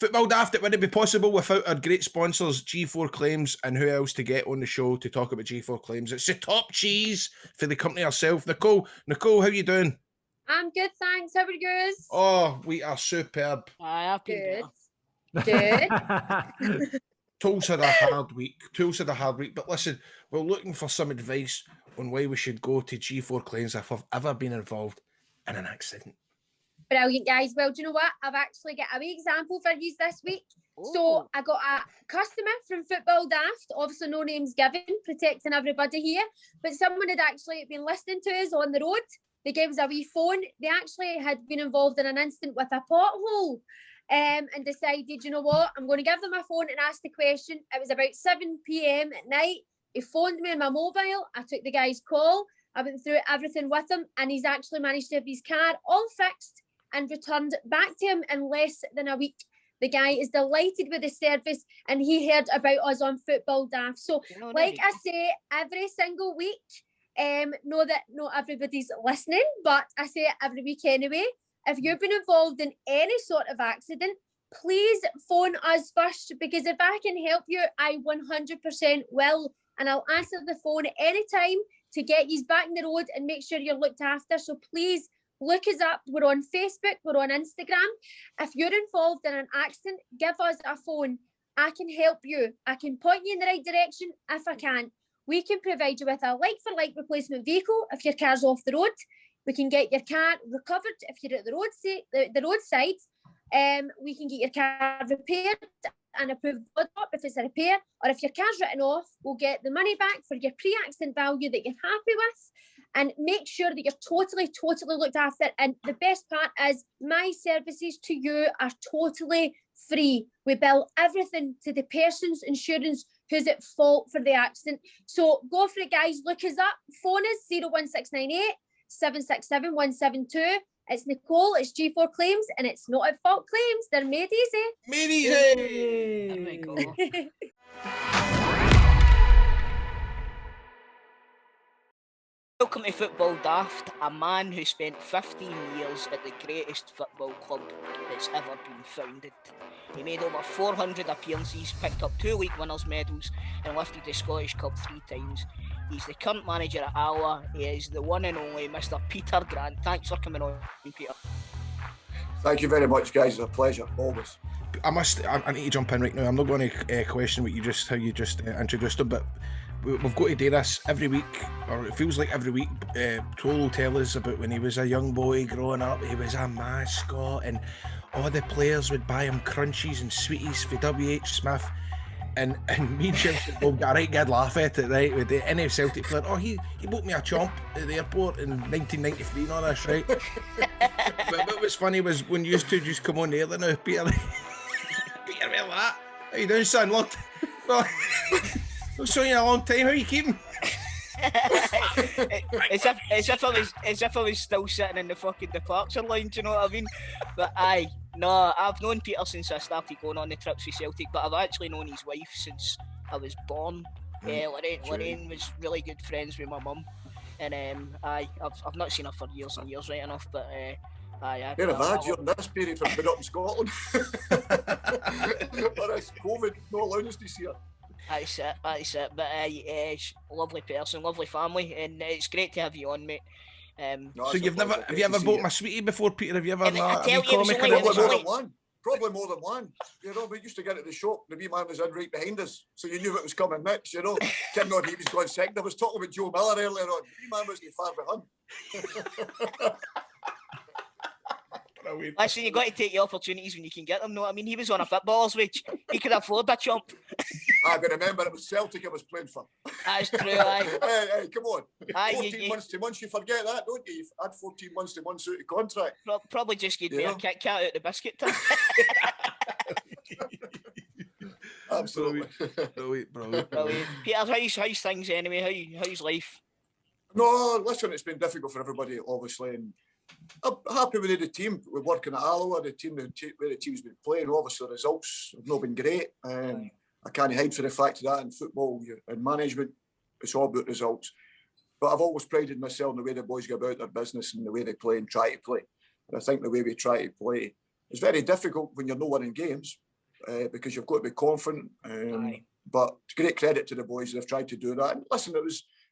Football Daft, it wouldn't be possible without our great sponsors, G4 Claims, and who else to get on the show to talk about G4 Claims. It's the top cheese for the company herself. Nicole, how you doing? I'm good, thanks. How are you? Oh, we are superb. I have been Good. Tools had a hard week. But listen, we're looking for some advice on why we should go to G4 Claims if we've ever been involved in an accident. Brilliant, guys. Well, do you know what? I've actually got a wee example for you this week. Ooh. So I got a customer from Football Daft, obviously no names given, protecting everybody here, but someone had actually been listening to us on the road. They gave us a wee phone. They actually had been involved in an incident with a pothole and decided, you know what, I'm going to give them a phone and ask the question. It was about 7 p.m. at night. He phoned me on my mobile. I took the guy's call. I went through everything with him, and he's actually managed to have his car all fixed and returned back to him in less than a week. The guy is delighted with the service, and he heard about us on Football Daft. So, like I say, every single week, know that not everybody's listening, but I say it every week anyway. If you've been involved in any sort of accident, please phone us first, because if I can help you, I 100% will. And I'll answer the phone at any time to get you back in the road and make sure you're looked after. So please look us up. We're on Facebook. We're on Instagram. If you're involved in an accident, give us a phone. I can help you. I can point you in the right direction if I can. We can provide you with a like-for-like replacement vehicle if your car's off the road. We can get your car recovered if you're at the roadside. We can get your car repaired and approved if it's a repair, or if your car's written off, we'll get the money back for your pre-accident value that you're happy with, and make sure that you're totally looked after. And the best part is my services to you are totally free. We bill everything to the person's insurance who's at fault for the accident. So go for it, guys. Look us up. Phone us 01698 767 172. It's Nicole, it's G4 Claims, and it's not at fault claims. They're made easy. Made easy! There we go. Welcome to Football Daft, a man who spent 15 years at the greatest football club that's ever been founded. He made over 400 appearances, picked up 2 league winners' medals, and lifted the Scottish Cup 3 times. He's the current manager at Alloa. He is the one and only Mr. Peter Grant. Thanks for coming on, Peter. Thank you very much, guys. It's a pleasure, always. I need to jump in right now. I'm not going to question how you just introduced him, but we've got to do this every week, or it feels like every week. Toll will tell us about when he was a young boy growing up. He was a mascot, and all the players would buy him crunchies and sweeties for W.H. Smith. And me and Chelsea both got a right good laugh at it, right? With any Celtic player, he bought me a chomp at the airport in 1993 and all this, right? But what was funny was when you two just come on the air now, Peter, Peter, where that? How you doing, son? Look, well, I've seen you in a long time. How are you keeping? As if I was still sitting in the fucking departure line, do you know what I mean? But I've known Peter since I started going on the trips with Celtic, but I've actually known his wife since I was born. Lorraine was really good friends with my mum, and I've not seen her for years and years, right enough, but Where have I during this period from being up in Scotland? Or is COVID not allowing us to see her? That's it. But lovely person, lovely family, and it's great to have you on, mate. No, so have you ever bought my sweetie before, Peter? Have you ever? Probably more than one. You know, we used to get at the shop. The wee man was in right behind us, so you knew what was coming next. You know, didn't know he was going second. I was talking about Joe Miller earlier on. The wee man wasn't far behind. Listen, you got to take your opportunities when you can get them. No, I mean, he was on a footballer's wage. He could afford a chump. But remember, it was Celtic I was playing for. That's true, aye. Hey, come on. 14 months to months, you forget that, don't you? You've had 14 months to months out of contract. Probably just get me a Kit Kat out the biscuit tin. Absolutely. Brilliant. Peter, how's things anyway? How's life? No, listen, it's been difficult for everybody, obviously, and I'm happy with the team. We're working at Alloa, where the team's been playing. Obviously, the results have not been great. I can't hide for the fact of that in football and management. It's all about results. But I've always prided myself in the way the boys go about their business and the way they play and try to play. And I think the way we try to play is very difficult when you're not winning games. because you've got to be confident. But great credit to the boys, they've tried to do that. And listen,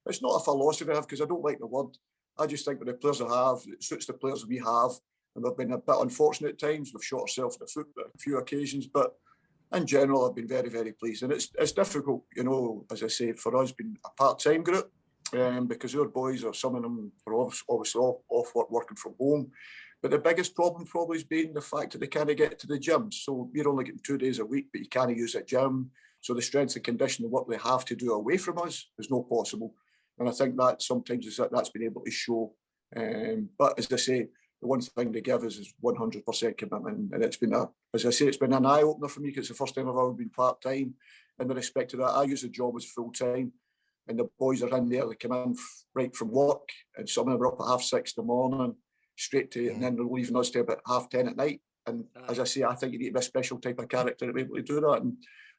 it's not a philosophy I have, because I don't like the word. I just think with the players I have, it suits the players we have. And we've been a bit unfortunate at times. We've shot ourselves in the foot on a few occasions, but in general, I've been very, very pleased. And it's difficult, you know, as I say, for us being a part-time group, because our boys, or some of them are obviously off work, working from home. But the biggest problem probably has been the fact that they can't get to the gym. So we're only getting 2 days a week, but you can't use a gym. So the strength and conditioning work they have to do away from us is not possible. And I think that sometimes that's been able to show. But as I say, the one thing they give us is 100% commitment. And it's been, as I say, it's been an eye-opener for me, because it's the first time I've ever been part-time. In the respect of that, I use the job as full-time. And the boys are in there, they come in right from work, and some of them are up at 6:30 in the morning, straight to, and then they're leaving us to about 10:30 at night. And as I say, I think you need to be a special type of character to be able to do that. And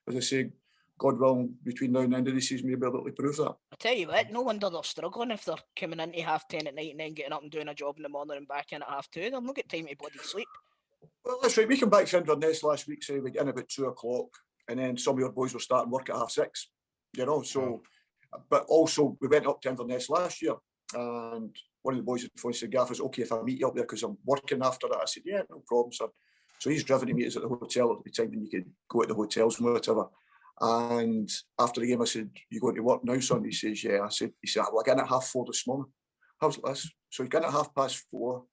as I say, God willing, between now and the end of the season, we'll be able to prove that. I tell you what, no wonder they're struggling if they're coming into 10:30 at night and then getting up and doing a job in the morning and back in at 2:30. They'll not get time to bloody sleep. Well, that's right. We came back from Inverness last week, say we get in about 2:00, and then some of your boys were starting work at 6:30. You know, so. But also, we went up to Inverness last year, and one of the boys at the phone said, "Gaff, is it okay if I meet you up there because I'm working after that?" I said, "Yeah, no problem, sir." So he's driven to meet us at the hotel at the time when you could go to the hotels and whatever. And after the game, I said, "You going to work now, son?" He says, "Yeah." He said, "Well, I got in at 4:30 this morning." I was like this. So he got in at 4:30,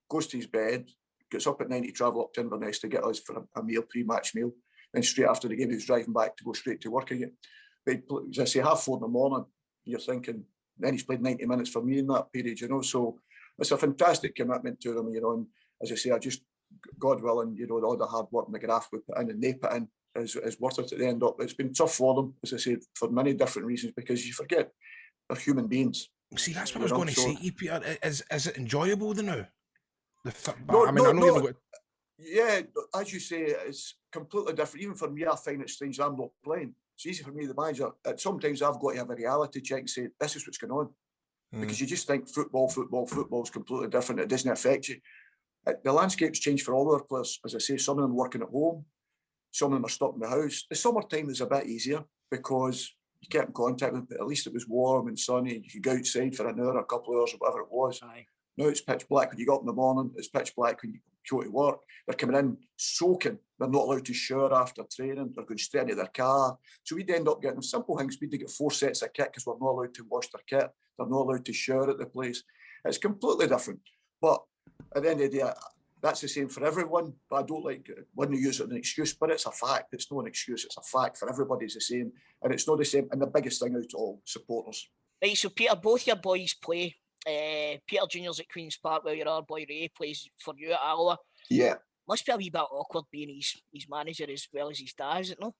goes to his bed, gets up at 9 to travel up to Inverness to get us for a meal, pre-match meal. Then straight after the game, he was driving back to go straight to work again. But as I say, 4:30 in the morning, you're thinking, then he's played 90 minutes for me in that period, you know. So it's a fantastic commitment to them, you know. And as I say, God willing, you know, all the hard work and the graft we put in and they put in is worth it at the end up. It's been tough for them, as I said, for many different reasons, because you forget they're human beings. See, that's what I was going to say to you, Peter. Is it enjoyable now? Yeah, as you say, it's completely different. Even for me, I find it strange I'm not playing. It's easy for me, the manager. Sometimes I've got to have a reality check and say, this is what's going on. Because you just think football is completely different. It doesn't affect you. The landscape's changed for all our players. As I say, some of them working at home, some of them are stuck in the house. The summertime was a bit easier because you kept in contact with them, but at least it was warm and sunny. You could go outside for an hour, a couple of hours, or whatever it was. Aye. Now it's pitch black when you go up in the morning. It's pitch black when you go to work. They're coming in soaking. They're not allowed to shower after training. They're going straight into their car. So we'd end up getting simple things. We'd get 4 sets of kit because we're not allowed to wash their kit. They're not allowed to shower at the place. It's completely different. But at the end of the day, that's the same for everyone. But I don't like when you use it as an excuse. But it's a fact. It's not an excuse. It's a fact. For everybody's the same. And it's not the same. And the biggest thing out of all, supporters. Right, so Peter, both your boys play. Peter Junior's at Queen's Park, while your other boy Ray plays for you at Alloa. Yeah. Must be a wee bit awkward being his manager as well as his dad, is it no?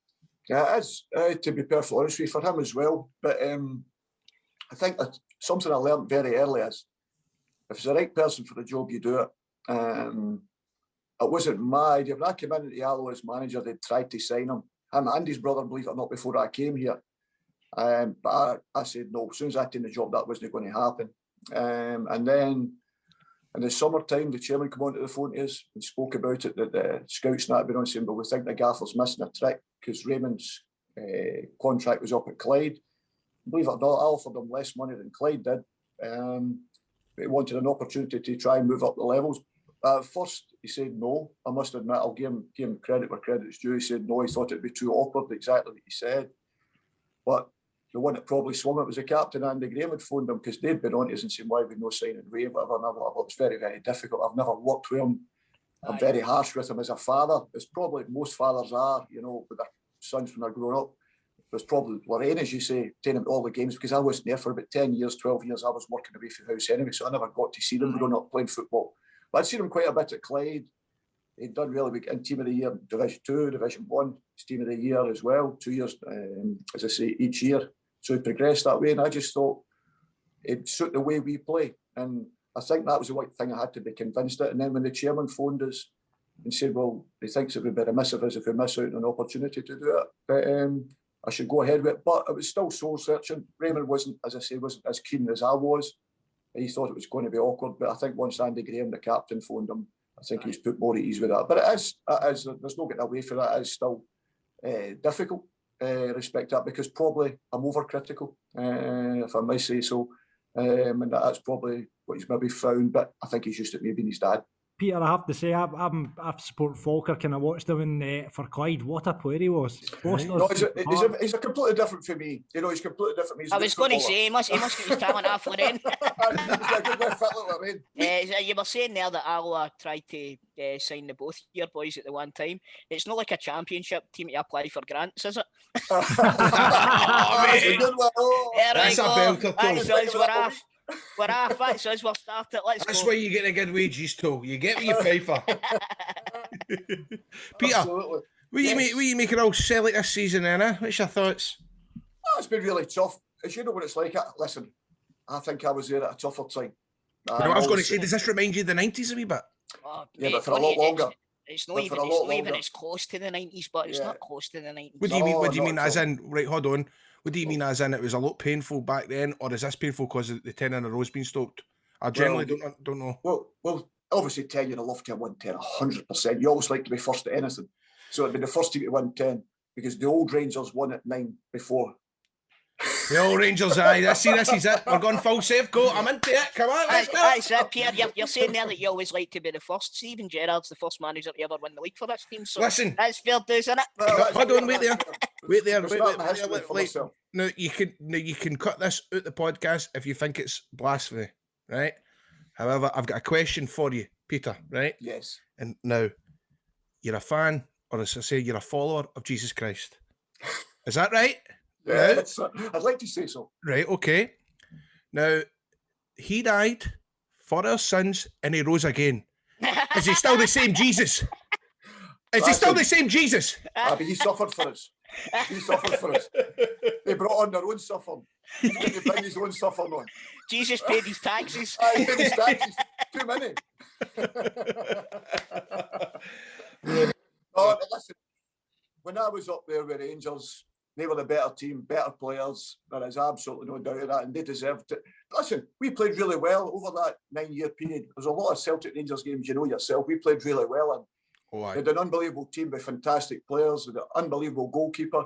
Yeah, it is, to be perfectly honest with you, for him as well. But I think that something I learned very early is, if it's the right person for the job, you do it. It wasn't my idea. When I came in at the Alloa as manager, they tried to sign him. Him and his brother, believe it or not, before I came here. But I said no. As soon as I took the job, that wasn't going to happen. And then in the summertime, the chairman came onto the phone to us and spoke about it, that the scouts and that had been on, saying, but we think the gaffer's missing a trick because Raymond's contract was up at Clyde. Believe it or not, I offered him less money than Clyde did. But he wanted an opportunity to try and move up the levels. First, he said no. I must admit, I'll give him credit where credit is due. He said no, he thought it'd be too awkward, exactly what he said. But the one that probably swung it was the captain, Andy Graham, had phoned him because they'd been on to us and said, why we no signing Ray, whatever. And I thought, it's very, very difficult. I've never worked with him. I'm very harsh with him as a father. It's probably most fathers are, you know, with their sons when they're growing up. There's probably Lorraine, as you say, taking him to all the games because I wasn't there for about 10 years, 12 years. I was working away from the house anyway, so I never got to see them growing up playing football. But I'd seen him quite a bit at Clyde. He'd done really big in Team of the Year, Division 2, Division 1, Team of the Year as well, 2 years, as I say, each year. So he progressed that way, and I just thought it'd suit the way we play. And I think that was the right thing I had to be convinced of. And then when the chairman phoned us and said, well, he thinks it would be remiss of us if we miss out on an opportunity to do it. But I should go ahead with it. But it was still soul searching. Raymond wasn't, as I say, wasn't as keen as I was. He thought it was going to be awkward. But I think once Andy Graham, the captain, phoned him, I think he was put more at ease with that. But it is, there's no getting away from that. It is still difficult. Respect that, because probably I'm overcritical, if I may say so. And that's probably what he's maybe found, but I think he's used to it maybe in his dad. Peter, I have to say, I support Falkirk and I watched him for Clyde. What a player he was. No, he's a completely different for me. You know, he's completely different. He's I was going to say, he must get his talent off Lorraine. You were saying there that Alloa tried to sign the both your boys at the one time. It's not like a championship team to apply for grants, is it? That's a belter. We're off. That's us. We're started. That's why you get a good wages too. You get what you pay for. Peter, absolutely. Will you make it all Celtic this season, Anna? What's your thoughts? Oh, it's been really tough. As you know what it's like. Listen, I think I was there at a tougher time. I was going to say, does this remind you of the 90s a wee bit? Oh, yeah, but for a lot longer. It's not even as close to the 90s, but it's not close to the 90s. What do you mean? What do you mean? As in, right? Hold on. What do you mean? As in, it was a lot painful back then, or is this painful because the 10 in a row's been stopped? I generally don't know. Well, obviously 10, you'd love to have won 10, 100%. You always like to be first at anything, so it'd be the first team to win 10 because the old Rangers won at 9 before. The old Rangers, aye. This is it. We're going full save. Go. I'm into it. Come on, let's go. That's it, Pierre. You're saying there that you always like to be the first. Steven Gerrard's the first manager to ever win the league for this team. So listen, that's fair dues, isn't it? Hold on, wait there. Now you can cut this out the podcast if you think it's blasphemy, right? However, I've got a question for you, Peter. Right? Yes. And now, you're a fan, or as I say, you're a follower of Jesus Christ. Is that right? Yeah, I'd like to say so. Right, okay. Now, he died for our sins and he rose again. Is he still the same Jesus? Is he still the same Jesus? But he suffered for us. He suffered for us. They brought on their own suffering. He didn't bring his own suffering on. Jesus paid his taxes. He paid his taxes. Too many. Oh, listen, when I was up there with Rangers, they were the better team, better players. There is absolutely no doubt of that, and they deserved it. Listen, we played really well over that 9-year period. There's a lot of Celtic Rangers games, you know yourself. We played really well, and they had an unbelievable team with fantastic players, with an unbelievable goalkeeper.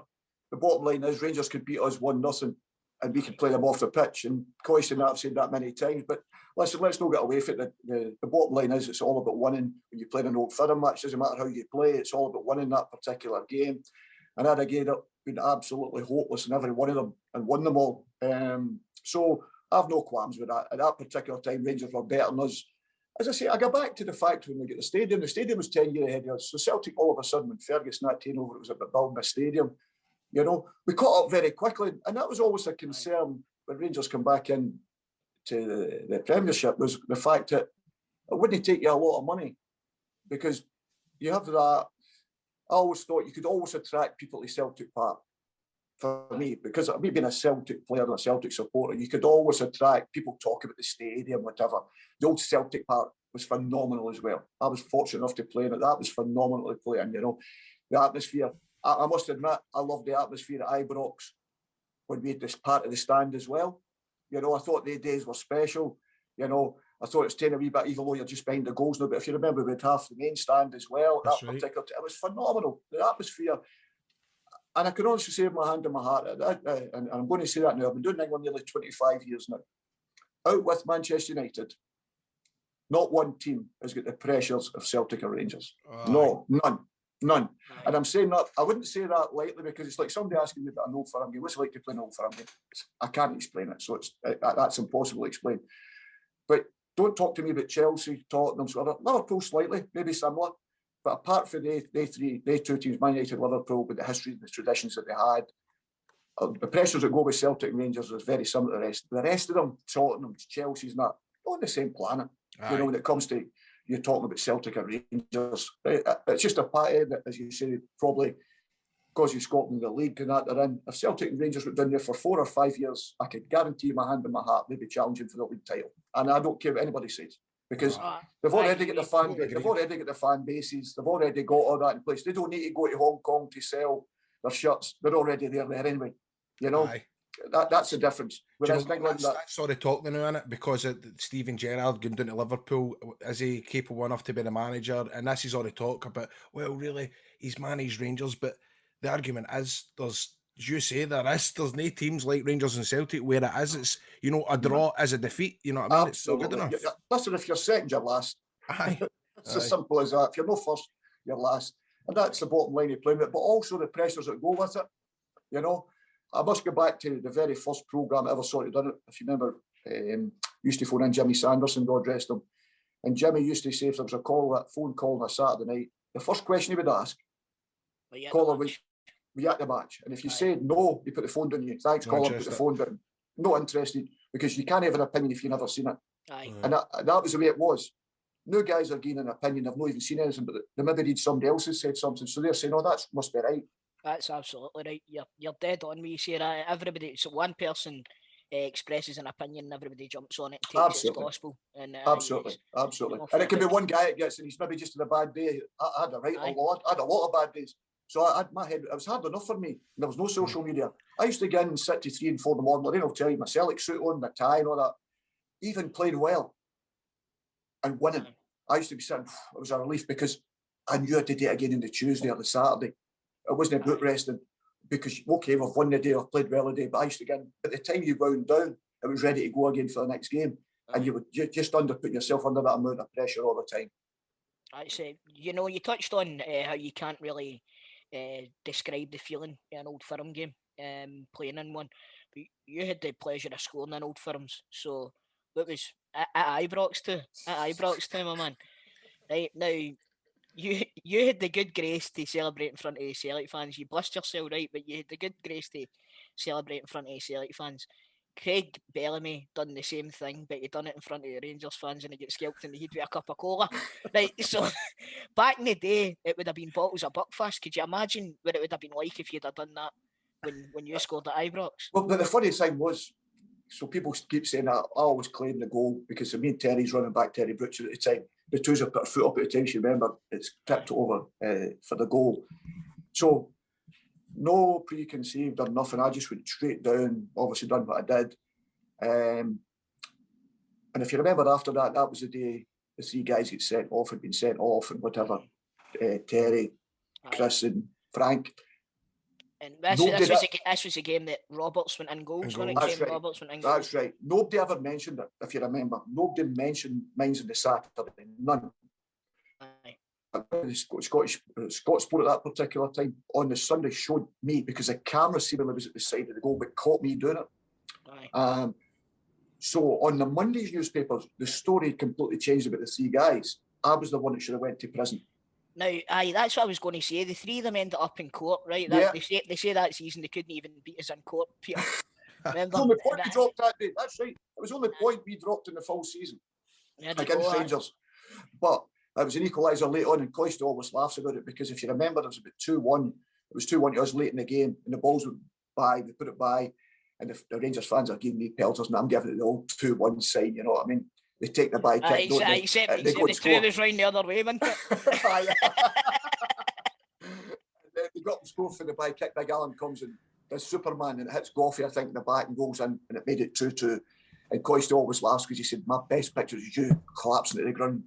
The bottom line is Rangers could beat us 1-0, and we could play them off the pitch. And Coyce and I've said that many times. But listen, let's not get away from it. The bottom line is it's all about winning. When you play an Old Firm match, doesn't matter how you play, it's all about winning that particular game. And I'd again been absolutely hopeless in every one of them and won them all. So I've no qualms with that. At that particular time, Rangers were better than us. As I say, I go back to the fact when we get the stadium was 10 years ahead of us. So Celtic, all of a sudden, when Ferguson had taken over, it was about building a stadium. You know, we caught up very quickly. And that was always a concern when Rangers come back in to the Premiership, was the fact that it wouldn't take you a lot of money because you have that. I always thought you could always attract people to Celtic Park. For me, because me being a Celtic player and a Celtic supporter, you could always attract people talking about the stadium, whatever. The old Celtic Park was phenomenal as well. I was fortunate enough to play in it. That was phenomenal to play in, you know. The atmosphere, I must admit, I loved the atmosphere at Ibrox when we had this part of the stand as well. You know, I thought the days were special. You know, I thought it's 10 a wee bit, even though you're just behind the goals now. But if you remember, we had half the main stand as well. That particular, it was phenomenal. The atmosphere. And I can honestly say with my hand on my heart, and I'm going to say that now, I've been doing England nearly 25 years now. Out with Manchester United, not one team has got the pressures of Celtic or Rangers. No, none. And I'm saying that, I wouldn't say that lightly because it's like somebody asking me about an Old Firm game. What's it like to play an Old Firm game? I can't explain it, so that's impossible to explain. But don't talk to me about Chelsea, Tottenham, whatever. Liverpool slightly, maybe similar. But apart from they two teams, Man United, Liverpool, with the history and the traditions that they had, the pressures that go with Celtic and Rangers is very similar to the rest. The rest of them, Tottenham, Chelsea's not on the same planet. Aye. You know, when it comes to you're talking about Celtic and Rangers, it's just a party that, as you say, probably because you Scotland the league and that they're in. If Celtic and Rangers were down there for 4 or 5 years, I could guarantee my hand on my heart they'd be challenging for the league title. And I don't care what anybody says. Because they've already got the fan bases, they've already got all that in place. They don't need to go to Hong Kong to sell their shirts. They're already there anyway. You know, that's the difference. Whereas that's sort of talking now, innit? Because of Steven Gerrard going down to Liverpool, is he capable enough to be the manager? And this is all the talk about, well, really, he's managed Rangers, but the argument is there's, as you say, there's no teams like Rangers and Celtic where it is. It's, you know, a draw is a defeat. You know what I mean? Absolutely. It's not good enough. Listen, if you're second, you're last. Aye. It's as simple as that. If you're no first, you're last. And that's the bottom line of playing it. But also the pressures that go with it. You know, I must go back to the very first programme I ever saw it done it. If you remember, used to phone in Jimmy Sanderson, God rest him. And Jimmy used to say if there was a phone call on a Saturday night, the first question he would ask, caller, were you at the match? And if you said no, he put the phone down to you. Thanks, caller, put the phone down. Not interested, because you can't have an opinion if you've never seen it. Aye. And that was the way it was. No guys are gaining an opinion. I've not even seen anything, but they maybe read somebody else has said something. So they're saying, oh, that must be right. That's absolutely right. You're dead on me. You say that everybody, so one person expresses an opinion and everybody jumps on it and takes it as gospel. And, absolutely. And it can be one guy that gets and he's maybe just in a bad day. I had a lot of bad days. So it was hard enough for me. There was no social media. I used to get in and sit to 3 and 4 in the morning. I'll tell you, my Celtic suit on, my tie and all that. Even playing well and winning. I used to be sitting, it was a relief because I knew I did it again on the Tuesday or the Saturday. It wasn't a boot resting because, okay, we've won the day, I've played well the day, but I used to get in. By the time you wound down, it was ready to go again for the next game. And you would just put yourself under that amount of pressure all the time. I say, you know, you touched on how you can't really describe the feeling in an Old Firm game, playing in one. But you had the pleasure of scoring in Old Firms, so it was at Ibrox too. My man. Right now, you had the good grace to celebrate in front of the Celtic fans. You blessed yourself, right? But you had the good grace to celebrate in front of the Celtic fans. Craig Bellamy done the same thing, but he done it in front of the Rangers fans and he gets scalped in the head with a cup of cola. Right, so back in the day, it would have been bottles of Buckfast. Could you imagine what it would have been like if you'd have done that when you scored at Ibrox? Well, but the funny thing was, so people keep saying that I always claim the goal because me and Terry's running back, Terry Butcher at the time. The twos have put a foot up at the time, you remember, it's tipped over for the goal. So no preconceived or nothing. I just went straight down, obviously done what I did. And if you remember after that, that was the day the 3 guys had been sent off and whatever. Terry, Chris and Frank. And this was a game that Roberts went in goals. Roberts went in goals. That's right. Nobody ever mentioned it, if you remember. Nobody mentioned mines on the Saturday. None. Aye. Scottish Sport at that particular time on the Sunday showed me because the camera seemingly was at the side of the goal, but caught me doing it. Aye. So on the Monday's newspapers, the story completely changed about the 3 guys. I was the one that should have went to prison. Now, that's what I was going to say. The 3 of them ended up in court, right? They say that season they couldn't even beat us in court, Peter. Remember? The only point we dropped that day. That's right. It was the only point we dropped in the full season against Rangers. But it was an equaliser late on, and Coyster always laughs about it because if you remember, there was about 2-1. It was 2-1 to us late in the game, and the balls went by. We put it by, and the Rangers fans are giving me pelters, and I'm giving it the old 2-1 sign. You know what I mean? They take the bye kick, don't they? Except the 2 was round the other way, wasn't it? They got the score for the bye kick. Big Alan comes and does Superman and it hits Goffey, I think, in the back and goes in, and it made it 2-2. And Coyster always laughs because he said, my best picture is you collapsing at the ground,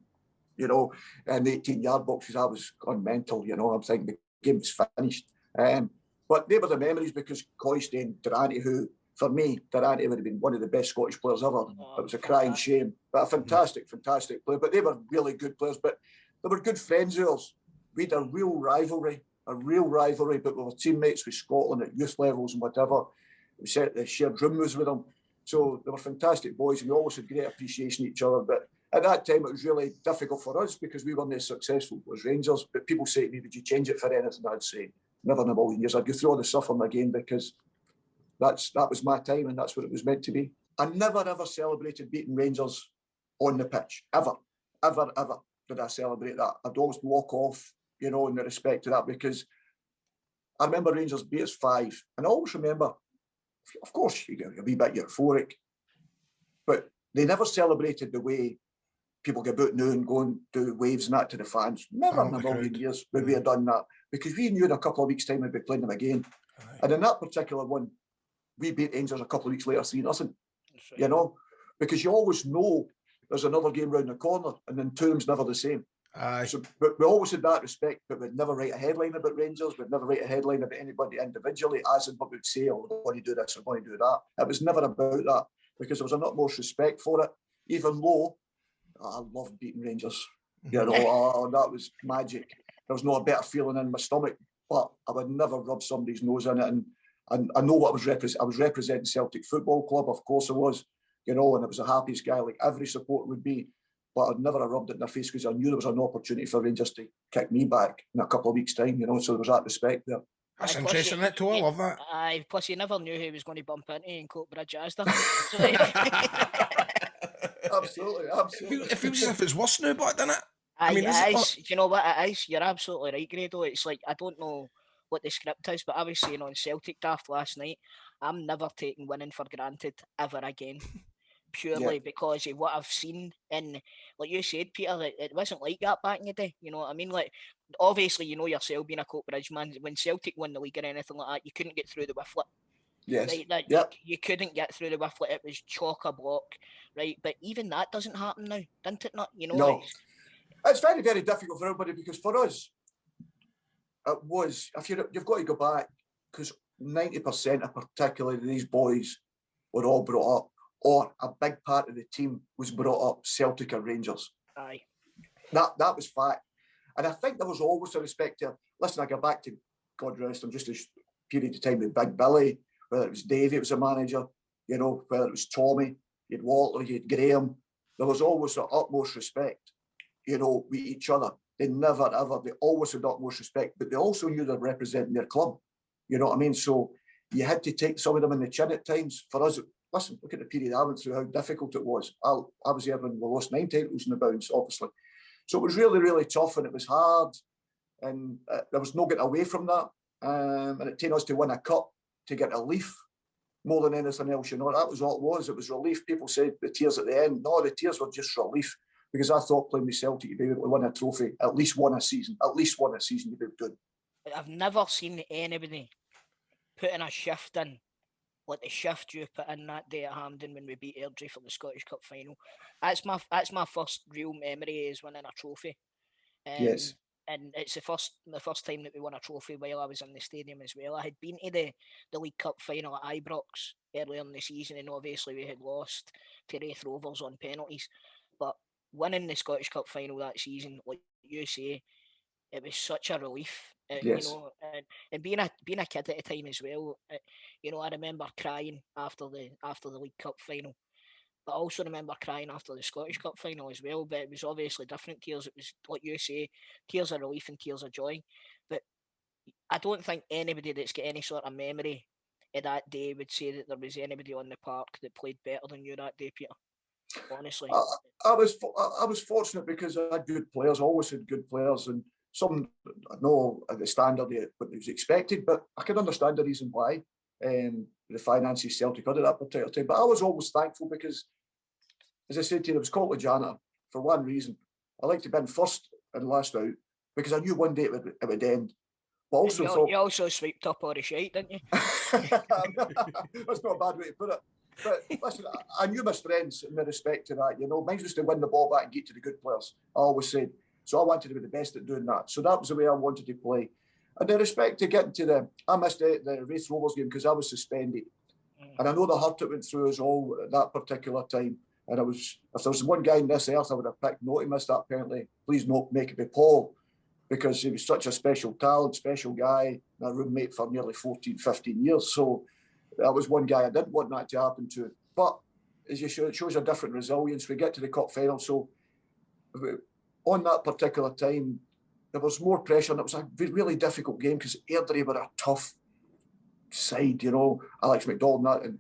you know, in the 18-yard boxes. I was gone mental, you know. I'm thinking the game was finished. But they were the memories because Coyster and Durante, who, for me, Durante would have been one of the best Scottish players ever. It was a crying shame. But a fantastic player. But they were really good players. But they were good friends of ours. We had a real rivalry, but we were teammates with Scotland at youth levels and whatever. We shared rooms with them. So they were fantastic boys and we always had great appreciation of each other. But at that time, it was really difficult for us because we weren't as successful as Rangers. But people say to me, would you change it for anything? I'd say, never in a million years. I'd go through all the suffering again because that was my time and that's what it was meant to be. I never, ever celebrated beating Rangers on the pitch. Ever did I celebrate that. I'd always walk off, you know, in the respect to that because I remember Rangers beat us 5. And I always remember, of course, you get a wee bit euphoric, but they never celebrated the way people get about now and go and do waves and that to the fans. Never in a million years would we have done that because we knew in a couple of weeks' time we'd be playing them again. Aye. And in that particular one, we beat Rangers a couple of weeks later 3-0, you know, because you always know there's another game round the corner and then 2 of them's never the same. Aye. So, but we always had that respect, but we'd never write a headline about Rangers. We'd never write a headline about anybody individually, as in what we'd say, oh, we're going to do this, we're going to do that. It was never about that, because there was an utmost respect for it, even though I loved beating Rangers. You know, that was magic. There was no a better feeling in my stomach, but I would never rub somebody's nose in it. And I know what I was representing. I was representing Celtic Football Club, of course I was, you know, and it was the happiest guy like every supporter would be. But I'd never have rubbed it in their face because I knew there was an opportunity for Rangers to kick me back in a couple of weeks' time, you know, so there was that respect there. That's interesting, that too. I love that. Plus, you never knew who he was going to bump into in Coatbridge Asda. Absolutely. It feels as if it's worse now, but doesn't it? I mean, it is. Do you know what it is? You're absolutely right, Grado. It's like, I don't know what the script is, but I was saying on Celtic Daft last night, I'm never taking winning for granted ever again. Purely because of what I've seen. And like you said, Peter, it wasn't like that back in the day. You know what I mean? Like, obviously, you know yourself being a Coatbridge man, when Celtic won the league or anything like that, you couldn't get through the Wifflet. Yes. Right? You couldn't get through the Wifflet. It was chock-a-block, right? But even that doesn't happen now, doesn't it? Not, you know. No. It's very, very difficult for everybody, because for us, it was, if you've got to go back, because 90% of particularly these boys were all brought up, or a big part of the team was brought up Celtic or Rangers. Aye. That was fact. And I think there was always a respect there. Listen, I go back to, God rest him, just a period of time with Big Billy, whether it was Davey, it was a manager, you know, whether it was Tommy, you had Walter, you had Graham. There was always the utmost respect, you know, with each other. They never, ever, they always had utmost respect, but they also knew they were representing their club. You know what I mean? So you had to take some of them in the chin at times. For us, listen, look at the period I went through, how difficult it was. I was there when we lost 9 titles in the bounce, obviously. So it was really, really tough, and it was hard, and there was no getting away from that. And it took us to win a cup to get relief more than anything else. You know, that was all it was. It was relief. People said the tears at the end. No, the tears were just relief, because I thought playing with Celtic, you'd be able to win a trophy, at least one a season. At least one a season, you'd be good. I've never seen anybody putting a shift in like the shift you put in that day at Hampden when we beat Airdrie for the Scottish Cup final. That's my first real memory, is winning a trophy. Yes. And it's the first time that we won a trophy while I was in the stadium as well. I had been to the League Cup final at Ibrox earlier in the season, and obviously we had lost to Wraith Rovers on penalties. But winning the Scottish Cup final that season, like you say, it was such a relief. Yes. You know, and being a kid at the time as well, you know, I remember crying after the League Cup final, but I also remember crying after the Scottish Cup final as well. But it was obviously different tears. It was, like you say, tears of relief and tears of joy. But I don't think anybody that's got any sort of memory of that day would say that there was anybody on the park that played better than you that day, Peter. Honestly, I was fortunate because I had good players. I always had good players, and some, I know at the standard of what was expected, but I can understand the reason why. The finances Celtic had at that particular time. But I was always thankful because, as I said to you, it was College janitor for one reason. I liked to be in first and last out because I knew one day it would end. But also you also swept up all the shite, didn't you? That's not a bad way to put it. But listen, I knew my strengths in respect to that. You know, mine was to win the ball back and get to the good players. I always said. So I wanted to be the best at doing that. So that was the way I wanted to play. And in respect to getting to I missed the Wraith Rovers game because I was suspended. And I know the hurt it went through us all at that particular time. And if there was one guy in this earth I would have picked not to miss that penalty, please not make it be Paul, because he was such a special talent, special guy, and a roommate for nearly 14, 15 years. So that was one guy I didn't want that to happen to. But as you show, it shows a different resilience. We get to the cup final. So on that particular time, there was more pressure, and it was a really difficult game because Airdrie were a tough side, you know, Alex McDonald and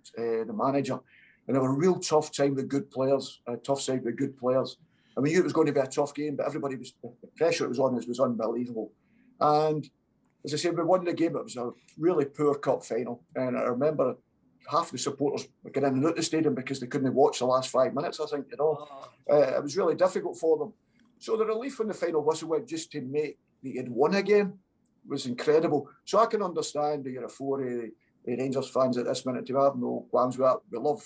the manager, and they were a real tough time with good players, a tough side with good players. And we knew it was going to be a tough game, but the pressure it was on us was unbelievable. And as I said, we won the game. It was a really poor cup final, and I remember half the supporters were getting in and out the stadium because they couldn't watch the last 5 minutes. I think, you know, it was really difficult for them. So the relief when the final whistle went just to make that you'd won a game was incredible. So I can understand the euphoria the Rangers fans at this minute. To have no qualms with that. We love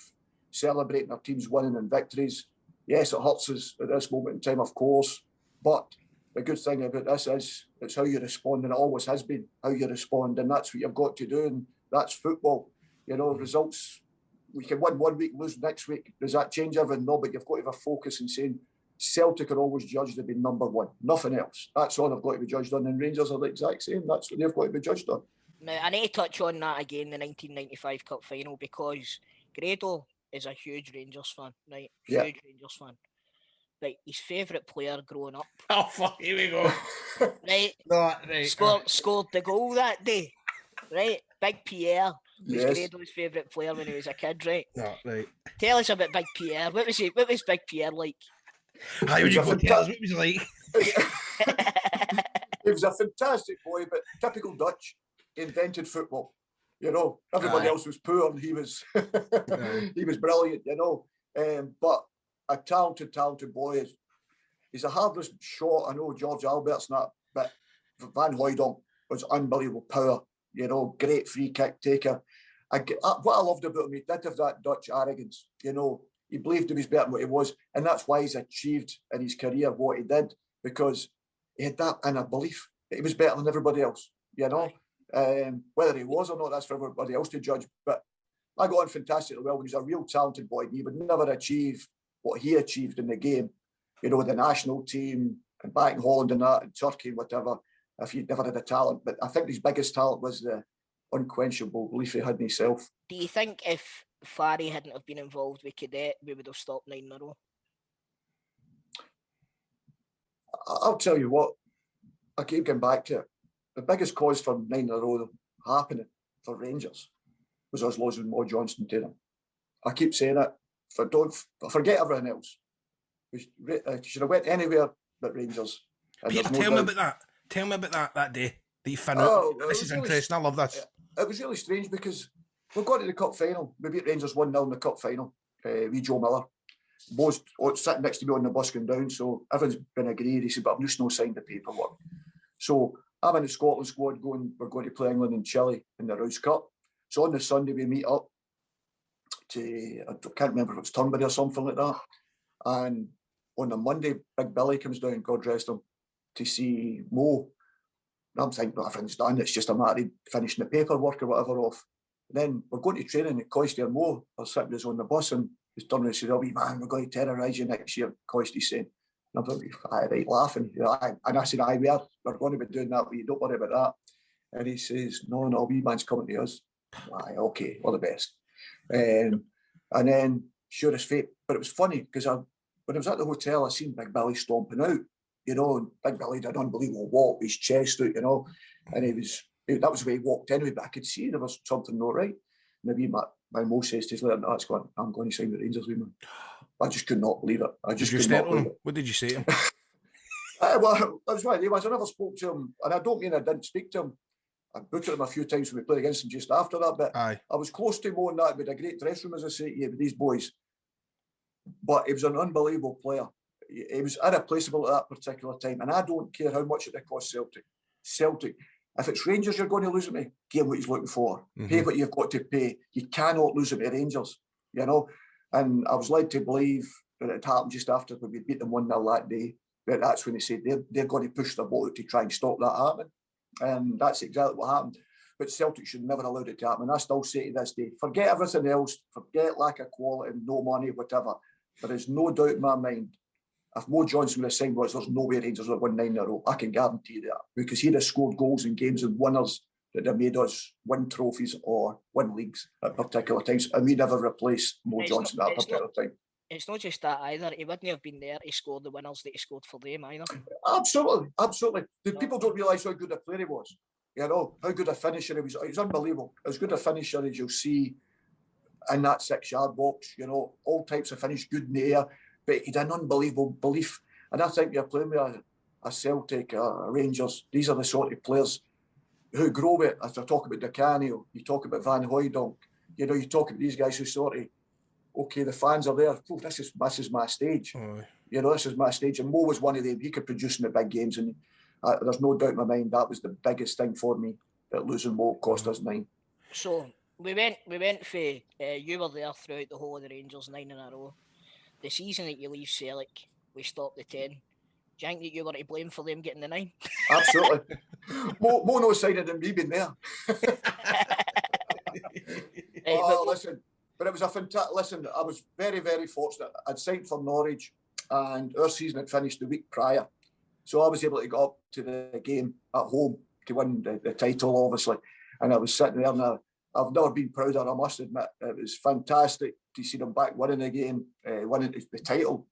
celebrating our team's winning and victories. Yes, it hurts us at this moment in time, of course, but the good thing about this is it's how you respond, and it always has been how you respond, and that's what you've got to do, and that's football. You know, results, we can win one week, lose next week. Does that change everything? No, but you've got to have a focus in saying Celtic are always judged to be number one, nothing else. That's all they've got to be judged on, and Rangers are the exact same. That's what they've got to be judged on. Now, I need to touch on that again, the 1995 Cup final, because Grado is a huge Rangers fan, right? Huge Rangers fan. Right, his favourite player growing up. Oh, fuck, here we go. Right? No, right. Scored the goal that day. Right? Big Pierre was Yes. Grado's favourite player when he was a kid, right? No, right. Tell us about Big Pierre. What was Big Pierre like? How would you go tell us what was like? He was a fantastic boy, but typical Dutch. He invented football. You know, everybody else was poor, and he was he was brilliant. You know, but a talented boy. He's the hardest shot. I know George Albert's not, but Van Hooijdonk was unbelievable power. You know, great free kick taker. What I loved about him, he did have that Dutch arrogance. You know, he believed he was better than what he was, and that's why he's achieved in his career what he did, because he had that inner belief that he was better than everybody else. You know, whether he was or not, that's for everybody else to judge. But I got on fantastically well when he was a real talented boy. He would never achieve what he achieved in the game, you know, the national team and back in Holland and that, and Turkey and whatever, if he'd never had a talent. But I think his biggest talent was the unquenchable belief he had in himself. Do you think if Farry hadn't have been involved with Cadet, we would have stopped 9 in a row? I'll tell you what, I keep going back to it. The biggest cause for 9 in a row happening for Rangers was us losing Mo Johnston to them. I keep saying it. Forget everything else. We should have went anywhere but Rangers. Peter, tell me about that day that you found out. This is really interesting. I love this. It was really strange because we got to the cup final. We beat Rangers 1-0 in the cup final. We Joe Miller. Bo's sitting next to me on the bus going down, so everyone's been agreed. He said, but I've just no signed the paperwork. So I'm in the Scotland squad we're going to play England and Chile in the Rouse Cup. So on the Sunday we meet up I can't remember if it was Turnberry or something like that. And on the Monday, Big Billy comes down, God rest him, to see Mo. And I'm thinking, well, everything's done. It's just a matter of finishing the paperwork or whatever off. And then we're going to training at Coisty or Mo. Or sitting with us on the bus, and he's turning and says, oh, wee man, we're going to terrorise you next year, Coisty's saying. And I'm like, aye, right, laughing. And I said, aye, we're going to be doing that, but you don't worry about that. And he says, no, wee man's coming to us. Aye, okay, all the best. And then, sure as fate. But it was funny because when I was at the hotel, I seen Big Billy stomping out, you know, and Big Billy did an unbelievable walk with his chest out, you know, and that was the way he walked anyway, but I could see there was something not right. Maybe my Mo says to his later, no, I'm going to sign the Rangers with him. I just could not believe it. What did you say to him? Well, that was right. I never spoke to him, and I don't mean I didn't speak to him. I booted him a few times when we played against him just after that, but I was close to Mo and that. We had a great dressing room, as I say to you, with these boys. But he was an unbelievable player. He was irreplaceable at that particular time, and I don't care how much it cost Celtic. Celtic, if it's Rangers you're going to lose it to, give what he's looking for. Mm-hmm. Pay what you've got to pay. You cannot lose it to Rangers, you know. And I was led to believe that it happened just after we beat them 1-0 that day. But that's when they said they're going to push the boat to try and stop that happening. And that's exactly what happened. But Celtic should never allowed it to happen. And I still say to this day, forget everything else, forget lack of quality, no money, whatever. There is no doubt in my mind, if Mo Johnston would have signed with us, there's no way Rangers would have won 9 in a row. I can guarantee that. Because he'd have scored goals in games and winners that have made us win trophies or win leagues at particular times. And we never replaced Mo Johnston at that particular time. It's not just that either. He wouldn't have been there to score the winners that he scored for them either. Absolutely. The people don't realise how good a player he was. You know, how good a finisher he was. He was unbelievable. As good a finisher as you'll see in that 6-yard box. You know, all types of finish, good in the air. But he had an unbelievable belief. And I think you're playing with a Celtic, a Rangers. These are the sort of players who grow with it. As I talk about Di Canio, you talk about Van Hooijdonk. You know, you talk about these guys who sort of, okay, the fans are there. Oh, this is my stage. You know, this is my stage. And Mo was one of them. He could produce in the big games. And there's no doubt in my mind that was the biggest thing for me, that losing Mo cost us 9. So we went for, you were there throughout the whole of the Rangers 9 in a row. The season that you leave Celtic, we stopped the 10. Do you think that you were to blame for them getting the 9? Absolutely. More no sided than me being there. Listen, but it was a fantastic. Listen, I was very, very fortunate. I'd signed for Norwich, and our season had finished the week prior, so I was able to go up to the game at home to win the title, obviously. And I was sitting there, and I've never been prouder, I must admit. It was fantastic to see them back winning the game, winning the title,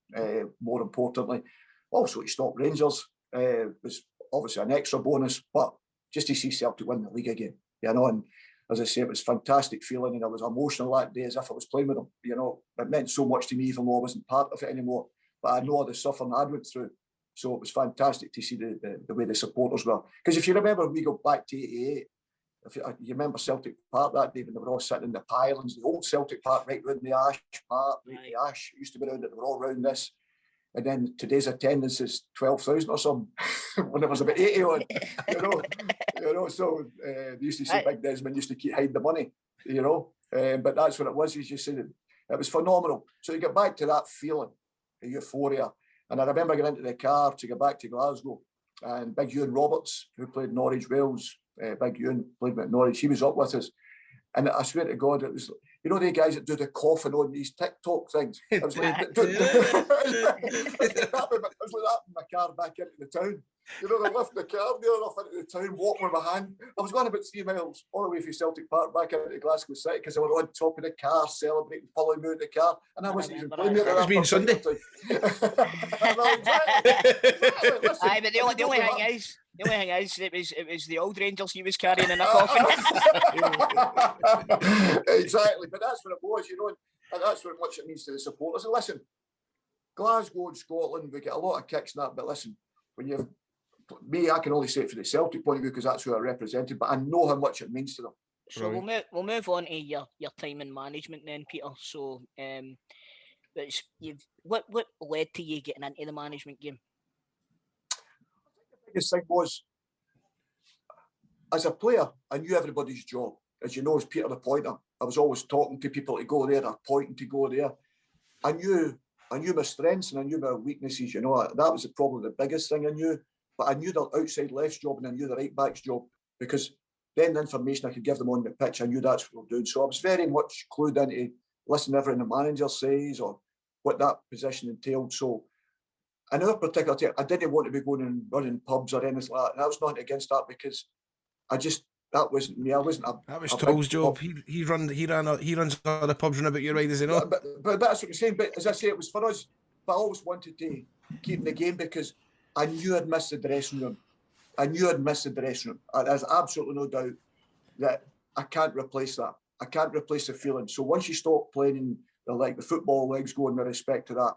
more importantly. Also, to stop Rangers was obviously an extra bonus, but just to see Celtic win the league again, and as I say, it was a fantastic feeling, and I was emotional that day as if I was playing with them. It meant so much to me, even though I wasn't part of it anymore. But I know all the suffering I went through, so it was fantastic to see the way the supporters were. Because if you remember, we go back to '88. If you remember Celtic Park that day when they were all sitting in the pylons, the old Celtic Park, right round the Ash Park, right, the Ash used to be around it, they were all round this. And then today's attendance is 12,000 or something, when there was about 80 on, so they used to say Big Desmond used to keep hiding the money, but that's what it was, as you said. It was phenomenal. So you get back to that feeling, the euphoria. And I remember getting into the car to get back to Glasgow, and Big Ewan Roberts, who played Norwich Wales, Big Ewan played with Norwich, he was up with us. And I swear to God, it was, the guys that do the coughing on these TikTok things. I was like, I was like that in my car back into the town. They left the car there off into the town, walking with my hand. I was going about 3 miles all the way from Celtic Park back into Glasgow City because I was on top of the car celebrating, pulling me out of the car, and I wasn't even playing there. It was being Sunday. Aye, but the only thing is, it was the old Rangers he was carrying in a coffin. Exactly, but that's what it was, and that's what much it means to the supporters. And listen, Glasgow and Scotland, we get a lot of kicks in that, but listen, when you've me, I can only say it from the Celtic point of view because that's who I represented, but I know how much it means to them. So we'll move on to your time in management then, Peter. So what led to you getting into the management game? The biggest thing was, as a player, I knew everybody's job. As you know, as Peter the Pointer, I was always talking to people to go there, or pointing to go there. I knew my strengths and I knew my weaknesses. That was probably the biggest thing I knew. But I knew the outside left's job and I knew the right back's job, because then the information I could give them on the pitch, I knew that's what they were doing. So I was very much clued into listening to everything the manager says or what that position entailed. So in our particular team, I didn't want to be going and running pubs or anything like that. And I was not against that because that wasn't me. I wasn't. That was Toll's job. He runs all the pubs about your right, does he not? But that's what I'm saying. But as I say, it was for us. But I always wanted to keep the game because I knew I'd missed the dressing room. There's absolutely no doubt that I can't replace that. I can't replace the feeling. So once you stop playing the football legs go in with respect to that,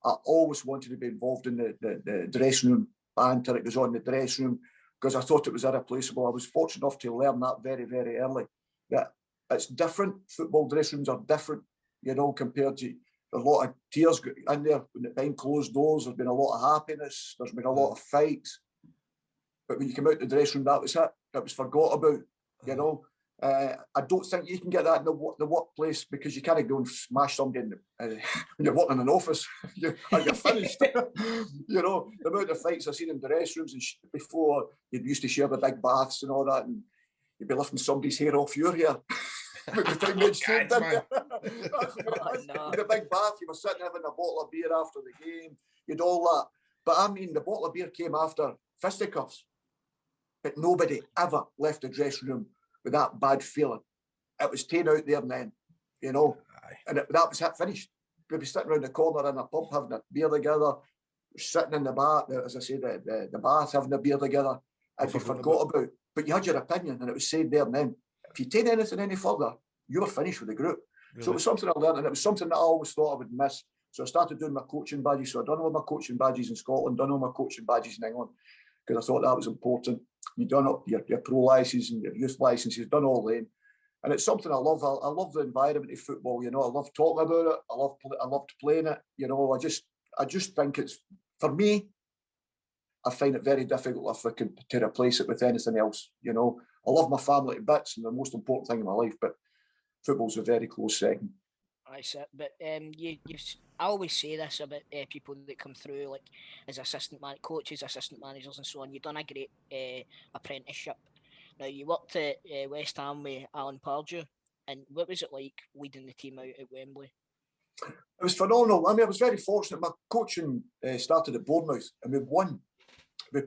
I always wanted to be involved in the dressing room banter. It goes on in the dressing room because I thought it was irreplaceable. I was fortunate enough to learn that very, very early. That it's different. Football dressing rooms are different, compared to a lot of tears in there behind closed doors. There's been a lot of happiness. There's been a lot of fights. But when you come out the dressing room, that was it. It was forgot about, I don't think you can get that in the workplace because you can't go and smash somebody when you're working in an office. You're finished. The amount of fights I've seen in dressing rooms and before, you used to share the big baths and all that, and you'd be lifting somebody's hair off your hair. With the big bath, you were sitting having a bottle of beer after the game, you'd all that. But I mean, the bottle of beer came after fisticuffs, but nobody ever left the dressing room with that bad feeling. It was taken out there and then, and that was it, finished. We'd be sitting around the corner in a pub having a beer together, sitting in the bar, as I say, the bath having a beer together, and we forgot about. But you had your opinion, and it was said there and then. If you take anything any further, you were finished with the group. Really? So it was something I learned, and it was something that I always thought I would miss. So I started doing my coaching badges. So I done all my coaching badges in Scotland, done all my coaching badges in England, because I thought that was important. You done up your pro licenses and your youth licenses, done all them. And it's something I love. I love the environment of football. I love talking about it. I loved playing it. I just think it's, for me, I find it very difficult if I can to replace it with anything else. I love my family to bits and the most important thing in my life, but football's a very close second. That's it. But I always say this about people that come through, like as coaches, assistant managers, and so on. You've done a great apprenticeship. Now you worked at West Ham with Alan Pardew, and what was it like leading the team out at Wembley? It was phenomenal. I mean, I was very fortunate. My coaching started at Bournemouth, and we won.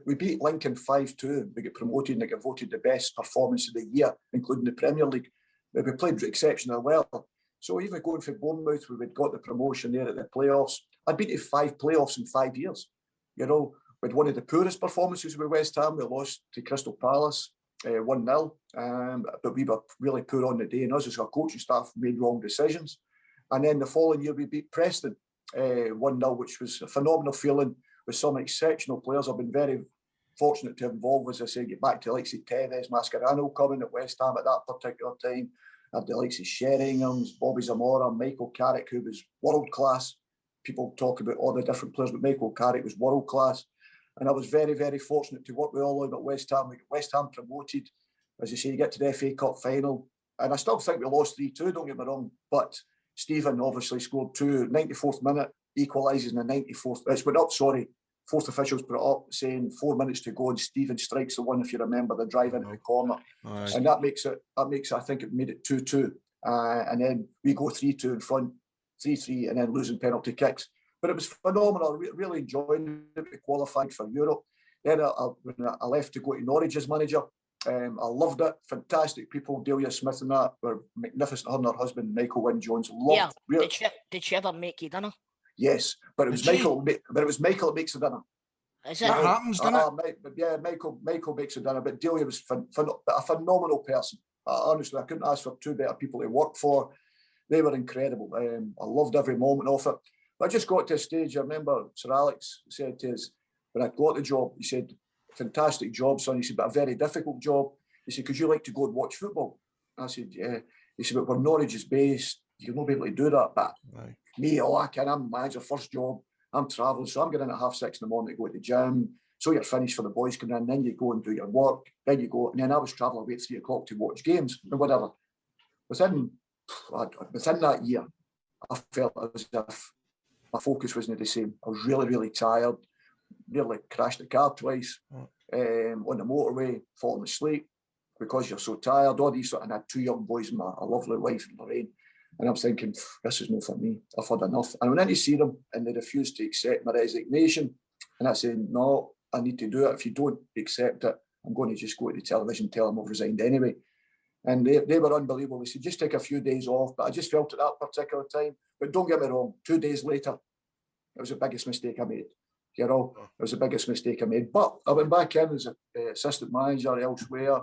We beat Lincoln 5-2. We got promoted and they got voted the best performance of the year, including the Premier League. We played exceptionally well. So even going for Bournemouth, we'd got the promotion there at the playoffs. I'd been to 5 playoffs in 5 years. You know, we'd one of the poorest performances with West Ham. We lost to Crystal Palace 1-0. But we were really poor on the day. And us as our coaching staff made wrong decisions. And then the following year, we beat Preston 1-0, which was a phenomenal feeling with some exceptional players. I've been very fortunate to involve, as I say, get back to the likes of Tevez, Mascherano coming at West Ham at that particular time. I had the likes of Sheringham's, Bobby Zamora, Michael Carrick, who was world class. People talk about all the different players, but Michael Carrick was world class. And I was very, very fortunate to work with all of them at West Ham. We got West Ham promoted. As you say, you get to the FA Cup final. And I still think we lost 3-2, don't get me wrong. But Stephen obviously scored 2, 94th minute, equalises in the 94th. It's went up, sorry. Fourth officials put it up saying 4 minutes to go, and Stephen strikes the one, if you remember, the drive into the corner. Right. And that makes it, I think it made it 2-2. And then we go 3-2 in front, 3-3, and then losing penalty kicks. But it was phenomenal. Really enjoyed it. We qualified for Europe. Then when I left to go to Norwich as manager, I loved it. Fantastic people. Delia Smith and that were magnificent. Her and her husband, Michael Wynne-Jones, loved. Yeah. Did she ever make you dinner? Yes, but it was Michael. But it was Michael that makes the dinner. Is it? That happens, doesn't it? Yeah, Michael makes the dinner. But Delia was a phenomenal person. Honestly, I couldn't ask for 2 better people to work for. They were incredible. I loved every moment of it. But I just got to a stage. I remember Sir Alex said to us when I got the job, he said, "Fantastic job, son." He said, "But a very difficult job." He said, "Could you like to go and watch football?" I said, "Yeah." He said, "But where Norwich is based, you'll not be able to do that." But right. Me, I can. I'm manager, first job. I'm travelling, so I'm getting in at 6:30 in the morning to go to the gym. So you're finished for the boys coming in, then you go and do your work, then you go, and then I was travelling away at 3 o'clock to watch games and whatever. Within that year, I felt as if my focus wasn't the same. I was really, really tired. Nearly crashed the car twice on the motorway, falling asleep because you're so tired. All these, and I had 2 young boys and a lovely wife, Lorraine. And I'm thinking, this is not for me. I've had enough. And I went in to see them, and they refused to accept my resignation. And I said, "No, I need to do it. If you don't accept it, I'm going to just go to the television and tell them I've resigned anyway." And they were unbelievable. They said, "Just take a few days off." But I just felt at that particular time. But don't get me wrong, 2 days later, it was the biggest mistake I made. You know, it was the biggest mistake I made. But I went back in as an assistant manager elsewhere.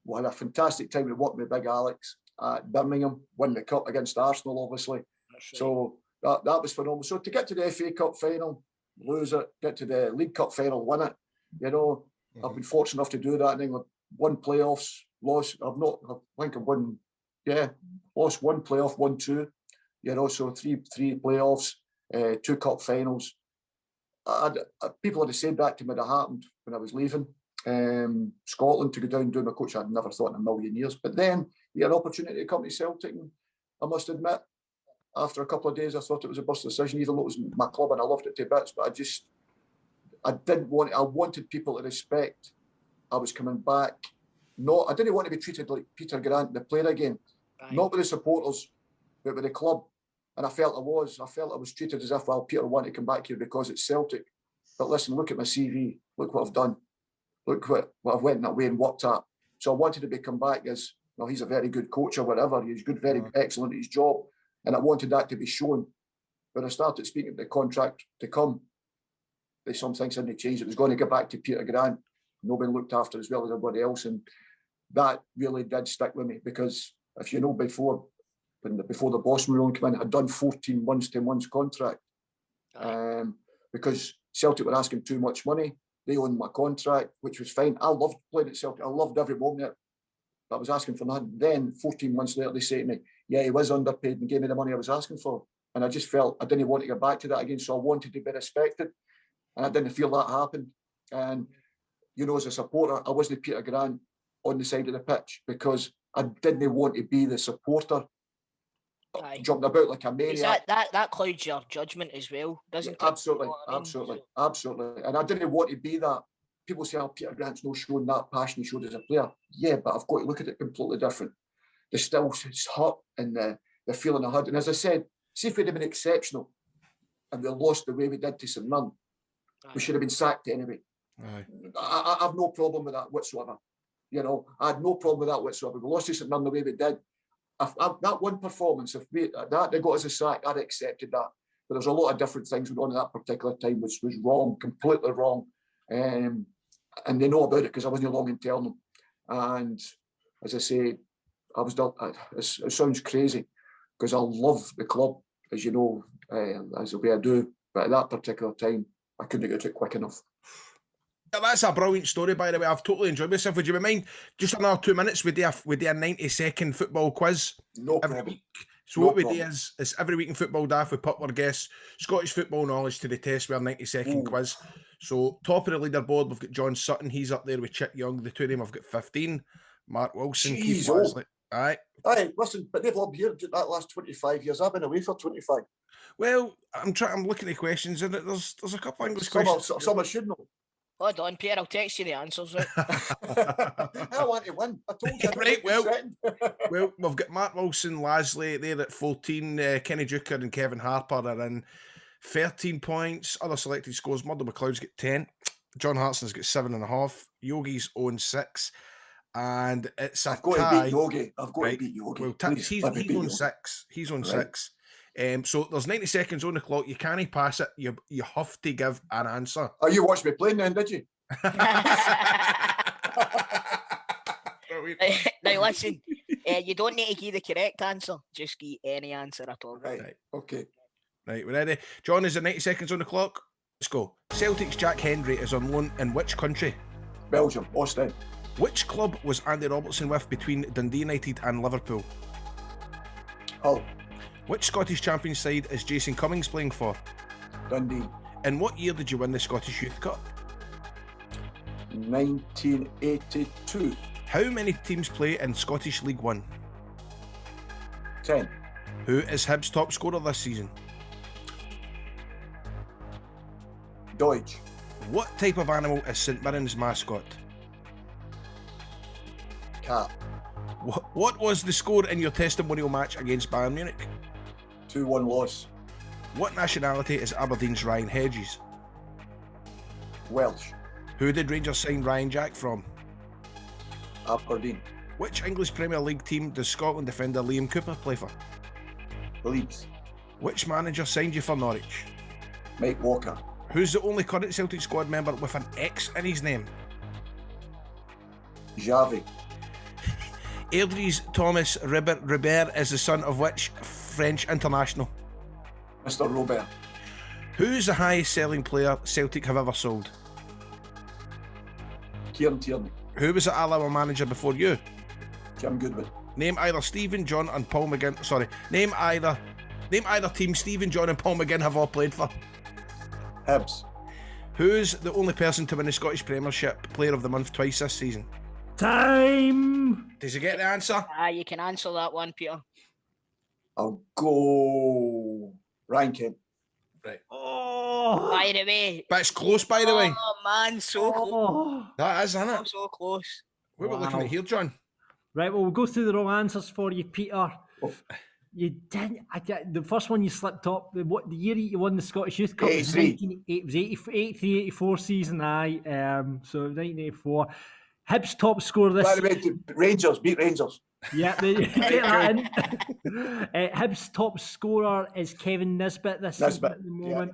We had a fantastic time working with Big Alex at Birmingham, won the cup against Arsenal, obviously. Right. So that was phenomenal. So to get to the FA Cup final, lose it, get to the League Cup final, win it, you know, I've been fortunate enough to do that in England. Won playoffs, lost. I think I've won, lost 1 playoff, won 2, you know, so three playoffs, 2 cup finals. People had said that to me that happened when I was leaving Scotland to go down and do my coach. I'd never thought in a million years. But then you had an opportunity to come to Celtic, and I must admit, after a couple of days, I thought it was a bust decision, even though it was my club and I loved it to bits. But I wanted people to respect I was coming back. I didn't want to be treated like Peter Grant, the player again. Right. Not with the supporters, but with the club. And I felt I was treated as if, well, Peter wanted to come back here because it's Celtic. But listen, look at my CV. Look what I've done. Look what I've went that way and worked at. So I wanted to be come back as, well, he's a very good coach or whatever. He's good, very excellent at his job. And I wanted that to be shown. When I started speaking of the contract to come, some things hadn't changed. It was going to get back to Peter Grant. Nobody looked after as well as everybody else. And that really did stick with me because if you know before the Boston rule came in, I'd done 14 months contract because Celtic were asking too much money. They owned my contract, which was fine. I loved playing at Celtic. I loved every moment of it. But I was asking for nothing. Then 14 months later, they say to me, "Yeah, he was underpaid and gave me the money I was asking for." And I just felt I didn't want to get back to that again. So I wanted to be respected. And I didn't feel that happened. And, you know, as a supporter, I wasn't Peter Grant on the side of the pitch because I didn't want to be the supporter Aye. jumping about like a Is maniac. that clouds your judgment as well, doesn't it? Absolutely, You know what I mean? absolutely. And I didn't want to be that. People say, oh, Peter Grant's not showing that passion he showed as a player. Yeah, but I've got to look at it completely different. The still hurt and the feeling I had. And as I said, see if we'd have been exceptional and we lost the way we did to St Mirren, we should have been sacked anyway. Aye. I have no problem with that whatsoever. You know, I had no problem with that whatsoever. We lost to St Mirren the way we did. That one performance, if they got us a sack, I'd accepted that. But there's a lot of different things going on at that particular time, which was wrong, completely wrong. And they know about it because I wasn't long in telling them. And as I say, it sounds crazy because I love the club, as you know, as the way I do. But at that particular time, I couldn't get it quick enough. Yeah, that's a brilliant story, by the way. I've totally enjoyed myself. Would you mind just another 2 minutes? We do a 90-second football quiz No every problem. week. So No what we problem. do is every week in Football Daft, we put our guests Scottish football knowledge to the test with our 90-second quiz. So top of the leaderboard, we've got John Sutton. He's up there with Chick Young. The two of them have got 15. Mark Wilson, Keith Jeez, Lasley. Aye. Aye, listen, but they've all been here that last 25 years. I've been away for 25. Well, I'm looking at the questions, and there's a couple of English Some questions. I should know. Hold on, Pierre, I'll text you the answers. Right? I want to win. I told you. Right, well, we've got Mark Wilson, Lasley there at 14. Kenny Duker and Kevin Harper are in 13 points. Other selected scores: Murdo McLeod's got 10. John Hartson's got 7.5. Yogi's own 6. And it's a I've got tie. to beat Yogi. I've got Right. to beat Yogi. Well, Please, he's let me beat on Yogi. 6. He's on Right. 6. So there's 90 seconds on the clock. You can't pass it. You have to give an answer. Oh, you watched me playing then, did you? Now listen, you don't need to give the correct answer. Just give any answer at all. Right. Okay. Right, we're ready. John, is there 90 seconds on the clock? Let's go. Celtic's Jack Hendry is on loan in which country? Belgium, Ostend, Which club was Andy Robertson with between Dundee United and Liverpool? Hull, Which Scottish champion side is Jason Cummings playing for? Dundee, In what year did you win the Scottish Youth Cup? 1982, How many teams play in Scottish League One? 10, Who is Hibs' top scorer this season? Deutsch, What type of animal is St Mirren's mascot? Cat, What was the score in your testimonial match against Bayern Munich? 2-1 loss, What nationality is Aberdeen's Ryan Hedges? Welsh, Who did Rangers sign Ryan Jack from? Aberdeen, Which English Premier League team does Scotland defender Liam Cooper play for? Leeds, Which manager signed you for Norwich? Mike Walker, Who's the only current Celtic squad member with an X in his name? Javi, Airdrie's Thomas Ribert is the son of which French international? Mr. Robert, Who's the highest selling player Celtic have ever sold? Kieran Tierney, Who was the Alloa manager before you? Jim Goodwin, Name either Stephen, John and Paul McGinn. Sorry, name either team Stephen, John and Paul McGinn have all played for. Hibs, Who's the only person to win the Scottish Premiership Player of the Month twice this season? Time! Does he get the answer? You can answer that one, Peter. I'll go Ryan Kent. Right. Oh! By the way. But it's close, by the way. Oh man, so close. Oh. That is, isn't Oh, it? so close. What we're looking Wow. at here, John. Right, well, we'll go through the wrong answers for you, Peter. Oh. You didn't. The first one you slipped up. The year you won the Scottish Youth Cup was 83. 83-84 season. So 1984. Hibs top scorer this. By the way, Rangers, beat Rangers. Yeah, get that in. Hibs top scorer is Kevin Nisbet this season Nisbet, at the moment.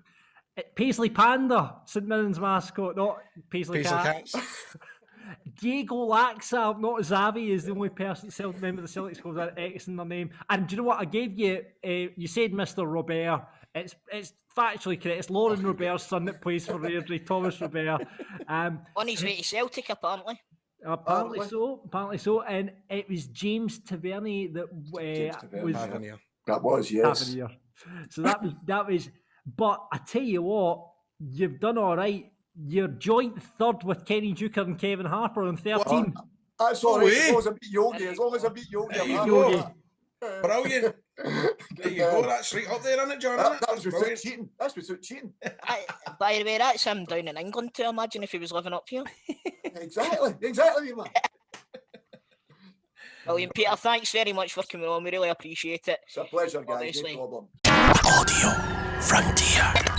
Paisley Panda, St Mirren's mascot, not Paisley Cats. Cats. Diego Laxa, not Xavi, is the only person member of the Celtic squad with X in their name. And do you know what I gave you? You said Mr. Robert. It's factually correct. It's Lauren Robert's son that plays for Airdrie, Thomas Robert. On his way to Celtic, apparently. Apparently so. And it was James Tavernier that James Tavernier. was Tavernier. That was, yes. Tavernier. So that was. But I tell you what, you've done all right. You're joint third with Kenny Duker and Kevin Harper on 13. That's all right. way. As long as I beat Yogi. As long as I beat Yogi. I'm happy Yogi. with that. Brilliant. you go. That's right up there, isn't it, John? That was Brilliant. without cheating. That's without cheating. By the way, that's him down in England too. Imagine if he was living up here. Exactly, man. William Peter, thanks very much for coming on. We really appreciate it. It's a pleasure, guys. Obviously. No problem. Audio Frontier.